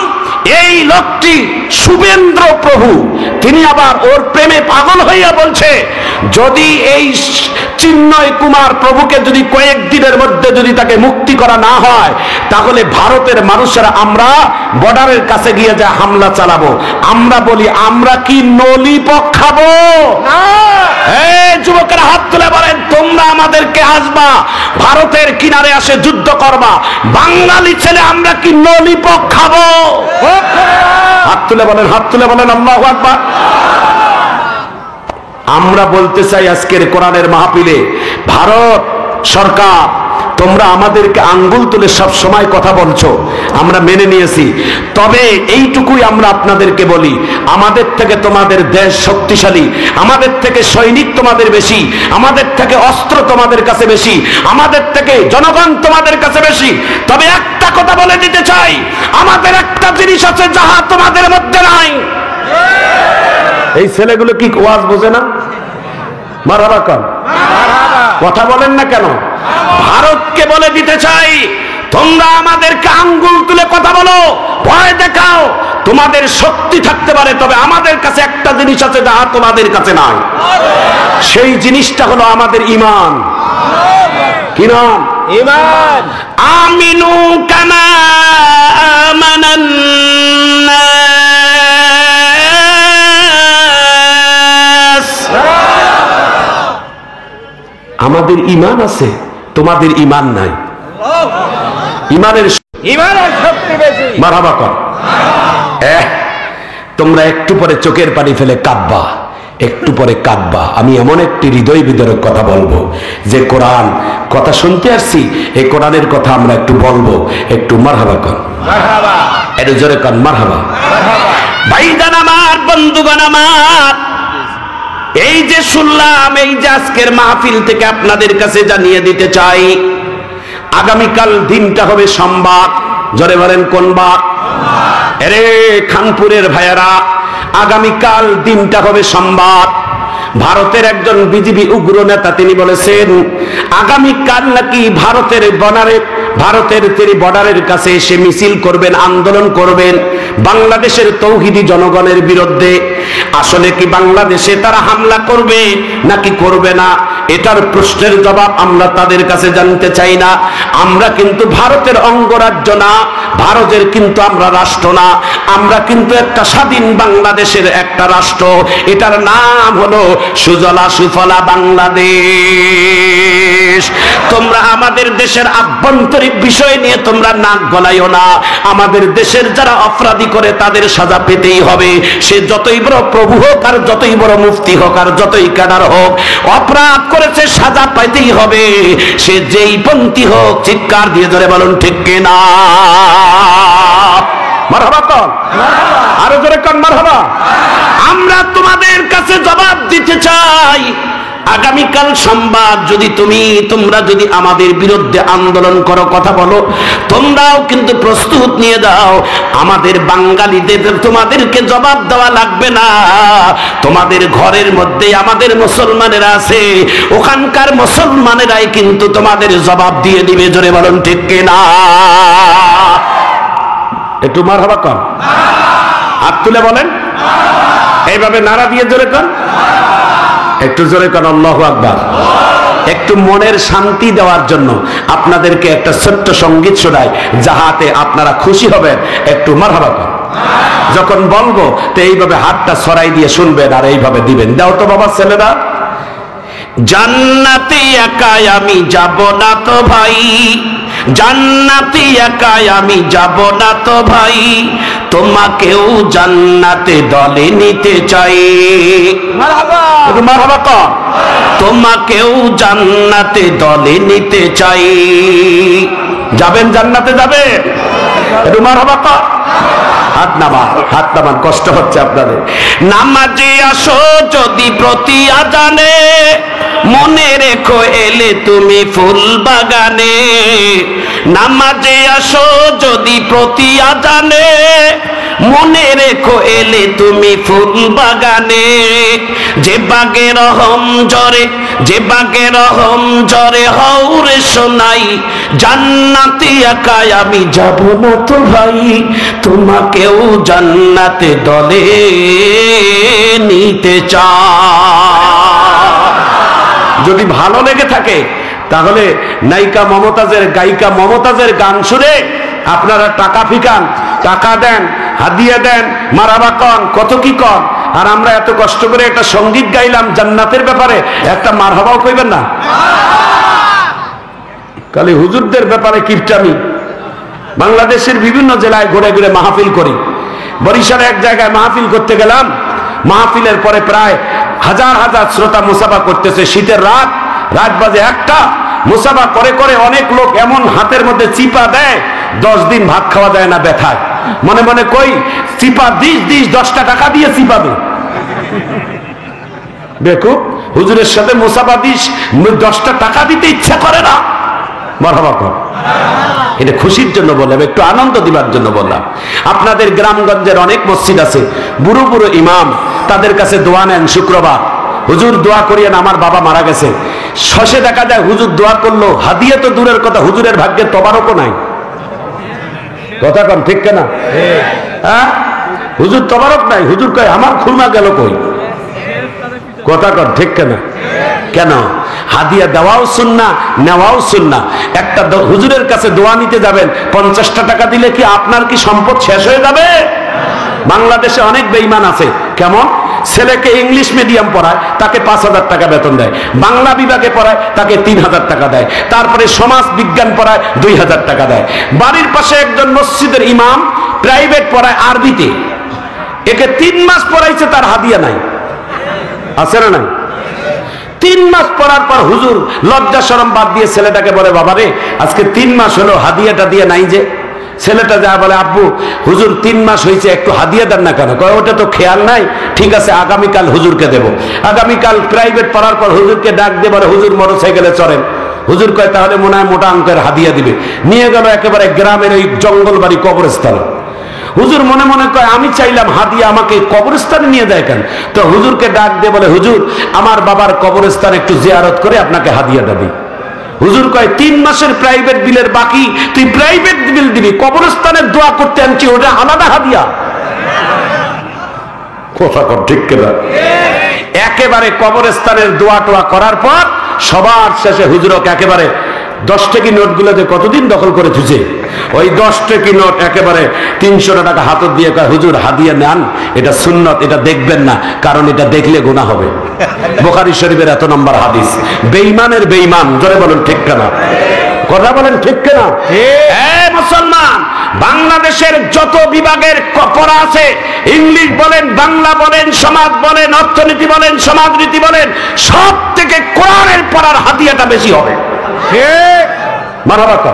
A: এই লোকটি শুভেন্দ্র প্রভু, তিনি আবার ওর প্রেমে পাগল হইয়া বলছে, যদি এই চিন্ময় কুমার প্রভুকে যদি কয়েকদিনের মধ্যে যদি তাকে মুক্তি করা না হয়, তাহলে ভারতের মানুষেরা আমরা বর্ডারের কাছে গিয়ে যা হামলা চালাবো। আমরা বলি, আমরা কি নলিপক খাবো? যুবকেরা হাত তুলে বলেন, তোমরা আমাদেরকে আসবা ভারতের কিনারে আসে যুদ্ধ করবা, বাঙালি ছেলে আমরা কি নলিপক খাবো? হাত তুলে বলেন, হাত তুলে বলেন আল্লাহু আকবার। আমরা বলতে চাই আজকের কোরআনের মাহফিলে, ভারত সরকার তোমরা আমাদেরকে আঙ্গুল তুলে সব সময় কথা বলছো, আমরা মেনে নিয়েছি, তবে এইটুকুই আমরা আপনাদেরকে বলি, আমাদের থেকে তোমাদের দেশ শক্তিশালী, আমাদের থেকে সৈনিক তোমাদের বেশি, আমাদের থেকে অস্ত্র তোমাদের কাছে বেশি, আমাদের থেকে জনগণ তোমাদের কাছে বেশি। তবে একটা কথা বলে দিতে চাই, আমাদের একটা জিনিস আছে যাহা তোমাদের মধ্যে নাই। এই ছেলেগুলো কি ওয়াজ বোঝে না? মারহাবা কর। কথা বলেন না কেন? ভারতকে বলে দিতে চাই, তোমরা আমাদেরকে আঙ্গুল তুলে কথা বলো, ভয় দেখাও, তোমাদের শক্তি থাকতে পারে, তবে আমাদের কাছে একটা জিনিস আছে যা তোমাদের কাছে নাই। সেই জিনিসটা হলো আমাদের ঈমান। কি নাম?
B: ঈমান।
A: আমিনু কামা আমানান নাস। আমাদের ঈমান আছে, তোমাদের ঈমান নাই। ঈমানের
B: শক্তি বেশি।
A: মারহাবা কর। তোমরা একটু পরে চোখের পানি ফেলে কাঁদবা, একটু পরে কাঁদবা। আমি এমন একটি হৃদয় বিদারক কথা বলবো, যে কোরআন কথা শুনতে আসছি, এই কোরআনের কথা আমরা একটু বলবো। একটু মারহাবা কর, একটু জোরে কর মারহাবা। ভাইজান আমার, বন্ধুগণ আমার, এই যে শুনলাম, এই যে আজকের মাহফিল থেকে আপনাদের কাছে জানিয়ে দিতে চাই, আগামীকাল দিনটা হবে সোমবার। জোরে বলেন কোন বার? আরে খানপুরের ভাইয়েরা, আগামীকাল দিনটা হবে সোমবার। ভারতের একজন বিজেপি উগ্র নেতা তিনি বলেছেন, আগামীকাল নাকি ভারতের তিনি বর্ডারের কাছে এসে মিছিল করবেন, আন্দোলন করবেন বাংলাদেশের তৌহিদি জনগণের বিরুদ্ধে। আসলে কি বাংলাদেশে তারা হামলা করবে নাকি করবে না, এটার প্রশ্নের জবাব আমরা তাদের কাছে জানতে চাই না। আমরা কিন্তু ভারতের অঙ্গরাজ্য না, ভারতের কিন্তু আমরা রাষ্ট্র না, আমরা কিন্তু একটা স্বাধীন বাংলাদেশের একটা রাষ্ট্র। এটার নাম হলো সুজলা সুফলা বাংলাদেশ। তোমরা আমাদের দেশের আভ্যন্তরীণ বিষয় নিয়ে তোমরা নাক গলাইও না। আমাদের দেশের যারা অপরাধী করে তাদের সাজা পেতেই হবে। সে যতই বড় প্রভু হোক, আর যতই বড় মুফতি হোক, আর যতই ক্যাডার হোক, অপরাধ করেছে সাজা পাইতেই হবে। সে যেই পন্থী হোক, চিৎকার দিয়ে ধরে বলুন ঠিক কিনা? মারহাবা কর, আরো জোরে কর মারহাবা। আমরা তোমাদের কাছে জবাব দিতে চাই, আগামীকাল সোমবার যদি তোমরা যদি আমাদের বিরুদ্ধে আন্দোলন করো, কথা বলো, তোমরাও কিন্তু প্রস্তুত নিয়ে দাও। আমাদের বাঙালিদের তোমাদেরকে জবাব দেওয়া লাগবে না। তোমাদের ঘরের মধ্যে আমাদের মুসলমানেরা আছে, ওখানকার মুসলমানেরাই কিন্তু তোমাদের জবাব দিয়ে দিবে। জোরে বলুন ঠিক কিনা? একটু মারহাবা কর, হাত তুলে বলেন, এইভাবে নারা দিয়ে জোরে কর, একটু জোরে কর আল্লাহু আকবার। একটু মনের শান্তি দেওয়ার জন্য আপনাদেরকে একটা ছোট্ট সঙ্গীত শোনাই, যাহাতে আপনারা খুশি হবেন। একটু মারহাবা কর। যখন বলবো তো এইভাবে হাতটা ছড়াই দিয়ে শুনবেন আর এইভাবে দিবেন। দাও তো বাবা ছেলেরা। জান্নাতে একাই আমি যাব না তো ভাই, জান্নাতে একাই আমি যাব না তো ভাই, তোমাকেও জান্নাতে দলে নিতে চাই। মারহাবা, মারহাবা কর। তোমাকেও জান্নাতে দলে নিতে চাই। যাবেন জান্নাতে? যাবেন? একটু মারহাবা কর। হাত নামান, কষ্ট হচ্ছে আপনাদের। নামাজে আসো যদি প্রতি আজানে, মনে রেখো এলে তুমি ফুল বাগানে। নামাজে আসো যদি প্রতি আজানে, মনে রেখো এলে তুমি ফুল বাগানে। যে বাগে রহম জরে, যে বাগে রহম জরে হৌরে শোনাই, জান্নাতে একাই আমি যাব না তো ভাই, তোমাকেও জান্নাতে দলে নিতে চাই। যদি ভালো লেগে থাকে তাহলে গায়িকা মমতাজের গান শুনে আপনারা টাকা ফিকান, টাকা দেন, হাদিয়া দেন, মারাবা কন, কত কি কন। আর আমরা এত কষ্ট করে একটা সঙ্গীত গাইলাম জান্নাতের ব্যাপারে, একটা মারহাবাও কইবেন না? খালি হুজুরদের ব্যাপারে কিপটামি। বাংলাদেশের বিভিন্ন জেলায় ঘুরে ঘুরে মাহফিল করি। বরিশালে এক জায়গায় মাহফিল করতে গেলাম, মাহফিলের পরে প্রায় হাজার হাজার শ্রোতা মুসাফা করতেছে। শীতের রাত বাজে 1টা। মুসাফা করে করে অনেক লোক এমন হাতের মধ্যে চিপা দেয়, 10 দিন ভাত খাওয়া যায় না ব্যথায়। মনে মনে কই, চিপা দিস 10টা টাকা দিয়ে চিপাবে। দেখো হুজুরের সাথে মুসাফা দিস, 10টা টাকা দিতে ইচ্ছা করে না। মারহাবা কর। এটা খুশির জন্য বললাম, একটু আনন্দ দিবার জন্য বললাম। আপনাদের গ্রামগঞ্জের অনেক মসজিদ আছে, বুড়ো বুড়ো ইমাম, তাদের কাছে দোয়া নেন শুক্রবার। হুজুর দোয়া করিয়েন, আমার বাবা মারা গেছে। শেষে দেখা যায় হুজুর দোয়া করলো, হাদিয়া তো দূরের কথা, হুজুরের ভাগ্যে তবারকও নাই। কথা কন ঠিক কেনা? হ্যাঁ, হুজুর তবারক নাই, হুজুর কয় আমার খুলনা গেল কই? কথা কন ঠিক কেনা? কেন? হাদিয়া দেওয়াও সুন্নাহ, নেওয়াও সুন্নাহ। একটা হুজুরের কাছে দোয়া নিতে যাবেন, 50টা টাকা দিলে কি আপনার কি সম্পদ শেষ হয়ে যাবে? বাংলাদেশে অনেক বেঈমান আছে। কেমন? ছেলেকে ইংলিশ মিডিয়াম পড়ায়, তাকে 5,000 টাকা বেতন দেয়। বাংলা বিভাগে পড়ায়, তাকে 3,000 টাকা দেয়। তারপরে সমাজ বিজ্ঞান পড়ায় 2,000 টাকা দেয়। বাড়ির পাশে একজন মসজিদের ইমাম প্রাইভেট পড়ায় আরবিতে, একে 3 মাস পড়াইছে, তার হাদিয়া নাই। আছে না নাই? 3 মাস পড়ার পর হুজুর লজ্জা শরম বাদ দিয়ে ছেলেটাকে বলে, বাবা রে আজকে 3 মাস হলো হাদিয়াটা দিয়ে নাই যে। ছেলেটা যা বলে, আব্বু হুজুর 3 মাস হয়েছে, একটু হাদিয়া দেন না কেন? কয় ওটা তো খেয়াল নাই। ঠিক আছে, আগামীকাল হুজুরকে দেব। আগামীকাল প্রাইভেট পড়ার পর হুজুরকে ডাক দিয়ে বলে, হুজুর মোটরসাইকেলে চড়েন। হুজুর কয় তাহলে মনে হয় মোটা অঙ্কের হাদিয়া দিবে। নিয়ে গেল একেবারে গ্রামের ওই জঙ্গলবাড়ি কবরস্থান। হুজুর মনে মনে কয় আমি চাইলাম হাদিয়া আমাকে কবরস্থানে নিয়ে যায় কেন? তো হুজুরকে ডাক দিয়ে বলে, হুজুর আমার বাবার কবরস্থান একটু জিয়ারত করে আপনাকে হাদিয়াটা দিই। হুজুর কয় 3 মাসের প্রাইভেট বিলের বাকি তুই প্রাইভেট বিল দিবি, কবরস্থানের দোয়া করতে আনছি, ওটা আলাদা হাদিয়া। কথা কর ঠিক কিনা? একেবারে কবরস্থানের দোয়া টোয়া করার পর সবার শেষে হুজুরকে একেবারে 10 টাকি নোটগুলোতে কতদিন দখল করে থুছে, ওই 10 টাকি নোট একেবারে 300 টাকা হাতত দিয়ে কয়, হুজুর হাদিয়া নেন, এটা সুন্নত, এটা দেখবেন না, কারণ এটা দেখলে গুনাহ হবে। বুখারী শরীফের এত নম্বর হাদিস। বেঈমানের বেঈমান, জোরে বলেন ঠিক কিনা? কথা বলেন ঠিক কিনা? মুসলমান, বাংলাদেশের যত বিভাগের পড়া আছে, ইংলিশ বলেন, বাংলা বলেন, সমাজ বলেন, অর্থনীতি বলেন, সমাজনীতি বলেন, সব থেকে কোরআনের পড়ার হাদিয়াটা বেশি হবে। মারহাবা।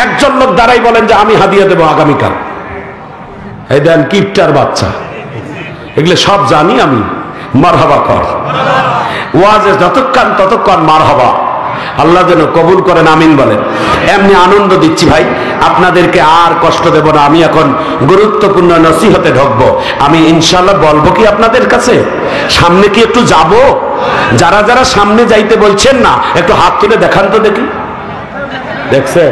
A: একজন লোক দাঁড়াই বলেন যে আমি হাদিয়া দেব আগামীকাল। এই দেন কিপটার বাচ্চা, এগুলো সব জানি আমি। মারহাবা কর। ওয়াজে যতক্ষণ ততক্ষণ মারহাবা। আল্লাহ যেন কবুল করেন, আমিন বলেন। এমনি আনন্দ দিচ্ছি ভাই, আপনাদেরকে আর কষ্ট দেব না। আমি এখন গুরুত্বপূর্ণ নসিহতে ঢুকবো। আমি ইনশাআল্লাহ বলবো কি আপনাদের কাছে, সামনে কি একটু যাব? যারা যারা সামনে যাইতে বলছেন না, একটু হাত তুলে দেখান তো দেখি। দেখছেন?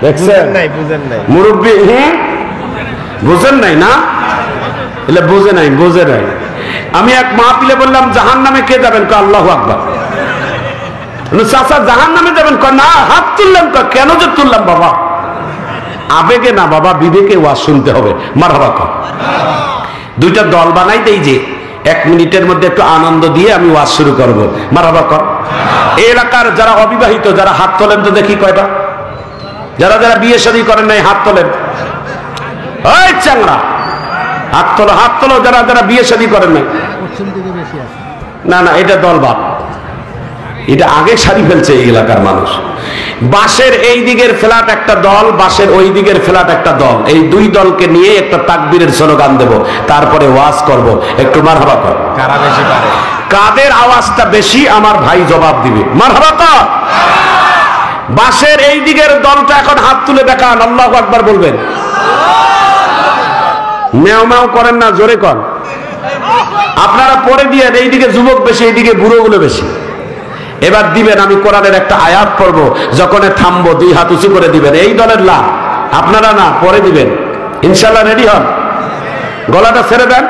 A: দেখছেন? মুরব্বী বুঝেন নাই না? এলে বুঝে নাই, বুঝে নাই। আমি এক মাহফিলে বললাম জাহান্নামে কে যাবেন? কয় আল্লাহু আকবার। চাচা জাহান্নামে যাবেন? কয় না। হাত তুললাম। কয় কেন যে তুললাম? বাবা আবেগে না বাবা, বিবেকে ওয়াজ শুনতে হবে। মারহাবা কর। দুইটা দল বানাই দেই যে 1 মিনিটের মধ্যে একটু আনন্দ দিয়ে আমি ওয়াজ শুরু করবো। মারহাবা কর। এই এলাকার যারা অবিবাহিত, যারা হাত তোলেন তো দেখি কয়টা। যারা যারা বিয়ে শাদী করেন নাই হাত তোলেন। ওই চ্যাংড়া হাত তোলো, হাত তোলো যারা যারা বিয়ে শাদী করেন নাই। না না, এটা দল বাদ, এটা আগে সারি ফেলছে এই এলাকার মানুষ। বাসের এই দিকের ফ্ল্যাট একটা দল, বাসের ওই দিকের ফ্ল্যাট একটা দল। এই 2 দলকে নিয়ে একটা তাকবীরের স্লোগান দেব, তারপরে ওয়াজ করব। একটু মারহাবা কর। কারা বেশি পারে? কাদের আওয়াজটা বেশি আমার ভাই জবাব দিবে। মারহাবা কর। বাসের এই দিকের দলটা এখন হাত তুলে দেখান, আল্লাহু আকবার বলবেন। মেও মেও করেন না, জোরে কর। আপনারা পরে দিয়ে এইদিকে যুবক বেশি, এইদিকে বুড়োগুলো বেশি। এবার দিবেন, আমি কোরআনের একটা আয়াত পড়বো, যখন থামবো 2 হাত উঁচু করে দিবেন। এই দলের লাভ, আপনারা না, পরে দিবেন ইনশাল্লাহ। রেডি হন, গলাটা ছেড়ে দেন।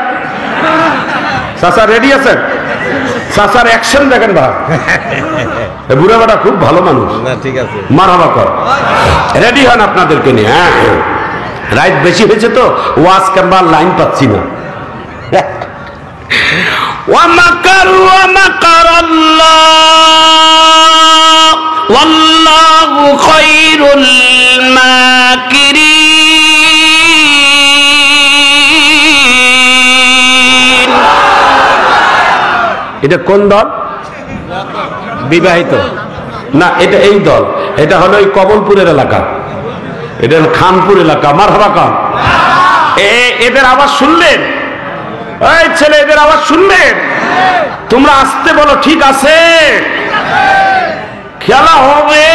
A: চাচা রেডি আছেন? চাচার অ্যাকশন দেখেন ভাই। বুড়া বেটা খুব ভালো মানুষ। ঠিক আছে, মারহাবা কর। রেডি হন আপনাদেরকে নিয়ে। হ্যাঁ, রাইট বেশি হয়েছে তো, ওয়াজ কিংবা লাইন পাচ্ছি না। ومكروا ومكر الله والله خير الماكرين। এটা কোন দল? বিবাহিত না, এটা এই দল। এটা হলো এই কমলপুরের এলাকা, এটা খানপুর এলাকা। মারহাবা কর। এদের আওয়াজ শুনলেন? এই ছেলে, এদের আওয়াজ শুনলেন? তোমরা আসতে বলো, ঠিক আছে? খেলা হবে।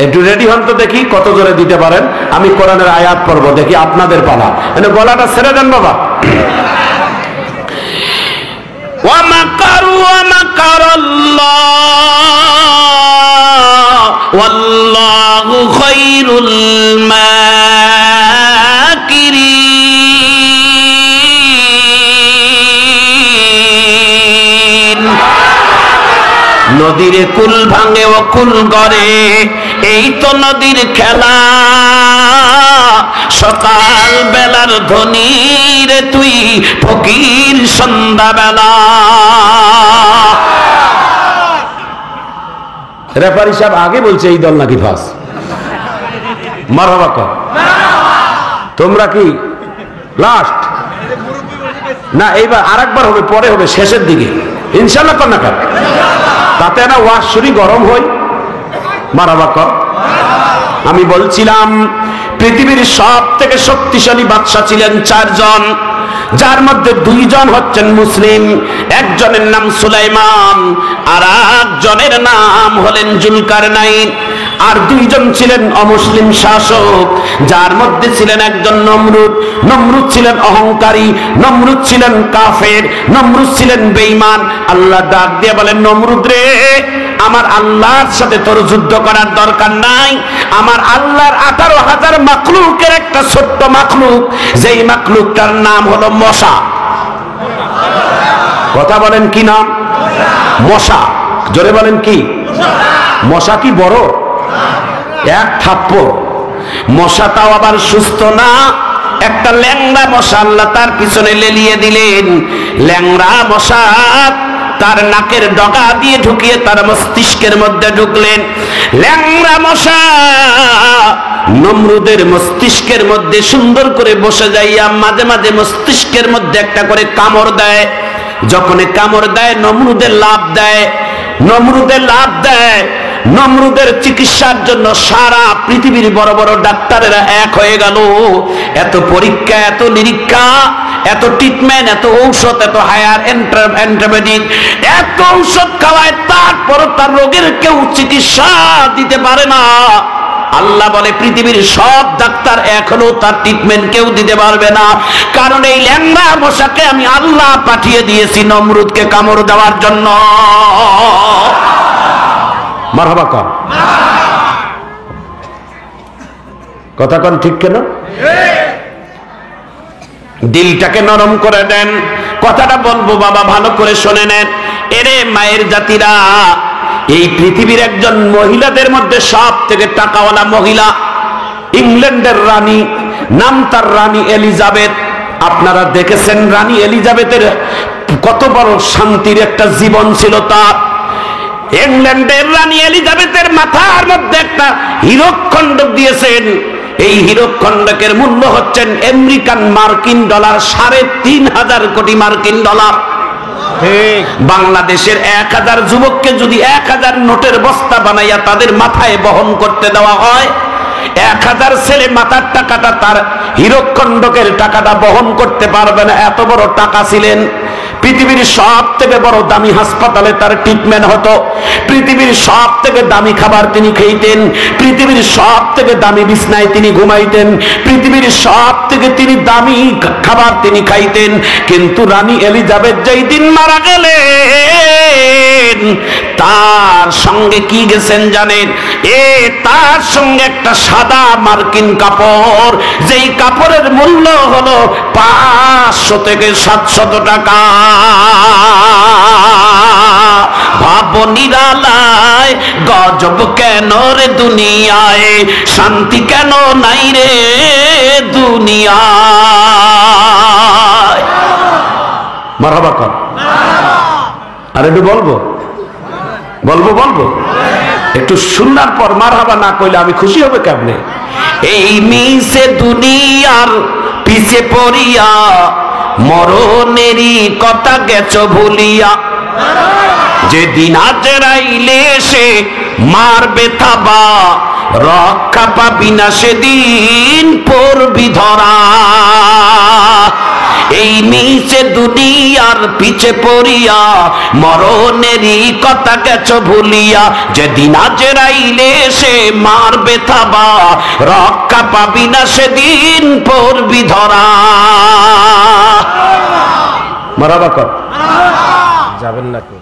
A: একটু রেডি হন তো দেখি কত জোরে দিতে পারেন। আমি কোরআনের আয়াত পড়বো, দেখি আপনাদের পালা। গলাটা ছেড়ে দেন বাবা। ومكروا ومكر الله নদীর কুল ভাঙে ও কুল গড়ে, এই তো নদীর খেলা। সকাল বেলার ধনী রে তুই, ফকির সন্ধ্যা বেলা। রেফারি সাহেব আগে বলছে এই দল নাকি ফাস। মারহাবা কর। তোমরা কি লাস্ট না? এইবার আরেকবার হবে, পরে হবে, শেষের দিকে ইনশাআল্লাহ। কর না কর, তাতে না ওয়াজ শুনি গরম হই। মারহাবা কর। আমি বলছিলাম পৃথিবীর সব থেকে শক্তিশালী বাদশা ছিলেন চারজন, যার মধ্যে দুইজন হচ্ছেন মুসলিম। একজনের নাম সুলাইমান, আর একজনের নাম হলেন জুলকারনাইন। আর দুইজন ছিলেন অমুসলিম শাসক, যার মধ্যে ছিলেন একজন নমরুদ। নমরুদ ছিলেন অহংকারী, নমরুদ ছিলেন কাফের, নমরুদ ছিলেন বেঈমান। আল্লাহ ডাক দিয়ে বলেন, নমরুদ রে, আমার আল্লাহর সাথে তোর যুদ্ধ করার দরকার নাই। আমার আল্লাহর 18,000 মাখলুকের একটা ছোট্ট মাখলুক, যেই মাখলুকটার নাম হলো মশা। কথা বলেন কি নাম? মশা। জোরে বলেন কি? মশা কি বড়? এক থাপ্পড়। মশাটাও আবার সুস্থ না, একটা ল্যাংড়া মশা আল্লাহ তার পিছনে লেলিয়ে দিলেন। ল্যাংড়া মশা তার নাকের ডগা দিয়ে ঢুকিয়ে তার মস্তিষ্কের মধ্যে ঢুকলেন। ল্যাংড়া মশা নমরুদের মস্তিষ্কের মধ্যে সুন্দর করে বসে যাইয়া মাঝে মাঝে মস্তিষ্কের মধ্যে একটা করে কামড় দেয়। যখন কামড় দেয় নমরুদের লাভ দেয়, নমরুদের লাভ দেয়। নমরুদের চিকিৎসার জন্য সারা পৃথিবীর বড় বড় ডাক্তারেরা এক হয়ে গেল। এত পরীক্ষা, এত নিরীক্ষা, এত ট্রিটমেন্ট, এত ঔষধ, এত হায়ার অ্যান্টিবায়োটিক, এত ঔষধ খাওয়ায়, তারপর তার রোগের কেউ চিকিৎসা দিতে পারে না। আল্লাহ বলে পৃথিবীর সব ডাক্তার এক হলেও তার ট্রিটমেন্ট কেউ দিতে পারবে না, কারণ এই ল্যাংড়া মশাকে আমি আল্লাহ পাঠিয়ে দিয়েছি নমরুদকে কামড় দেওয়ার জন্য। মারহাবা কর। কথা কন ঠিক কেন? দিলটাকে নরম করে দেন। কথাটা বলবো বাবা, ভালো করে শুনে নেন। এরে মায়ের জাতিরা, এই পৃথিবীর একজন মহিলাদের মধ্যে সব থেকে টাকাওয়ালা মহিলা, ইংল্যান্ডের রানী, নাম তার রানী এলিজাবেথ। আপনারা দেখেছেন রানী এলিজাবেথের কত বড় শান্তির একটা জীবন ছিল তার। ইংল্যান্ডের রানী এলিজাবেথের মাথার মধ্যে একটা হীরকখণ্ডক দিয়েছেন। এই হীরকখণ্ডকের মূল্য হচ্ছেন আমেরিকান মার্কিন ডলার 3,500 কোটি মার্কিন ডলার। বাংলাদেশের 1000 যুবককে যদি 1000 নোটের বস্তা বানাইয়া তাদের মাথায় বহন করতে দেওয়া হয়, 1000 ছেলে মাথার টাকাটা, তার হীরকখণ্ডকের টাকাটা বহন করতে পারবে না। এত বড় টাকা ছিলেন। পৃথিবীর সব থেকে বড় দামি হাসপাতালে তার ট্রিটমেন্ট হতো। পৃথিবীর সব থেকে দামি খাবার তিনি খেতেন। পৃথিবীর সব থেকে দামি বিছনায় তিনি ঘুমাইতেন। পৃথিবীর সব থেকে তিনি দামি খাবার তিনি খাইতেন। কিন্তু রানী এলিজাবেথ যেই দিন মারা গেলেন, তার সঙ্গে কি গেছেন জানেন? তার সঙ্গে একটা সাদা মার্কিন কাপড়, যেই কাপড়ের মূল্য হলো 500 থেকে 700 টাকা। ভাব নিরালায় গজব কেন রে দুনিয়ায়, শান্তি কেন নাই রে দুনিয়ায়। মারহাবা কর। আর একটু বলবো বলবো একটু শুননার পর মারহাবা না কইলে আমি খুশি হবে কেমনে? এই মিশে দুনিয়ার পিছে পড়িয়া, মরণেরই কথা গেছ ভুলিয়া। যেদিন আজরাইলে সে মারবে থাবা, রক্ষা পাবি না সেদিন পড়বি ধরা। এই মিশে দুনিয়ার পিছে পড়িয়া, মরণেরই কথা গেছ ভুলিয়া। যেদিন আজরাইলে সে মারবে থাবা, রক্ষা পাবি না সেদিন পড়বি ধরা। মারহাবা কর। যাবেন না কেউ।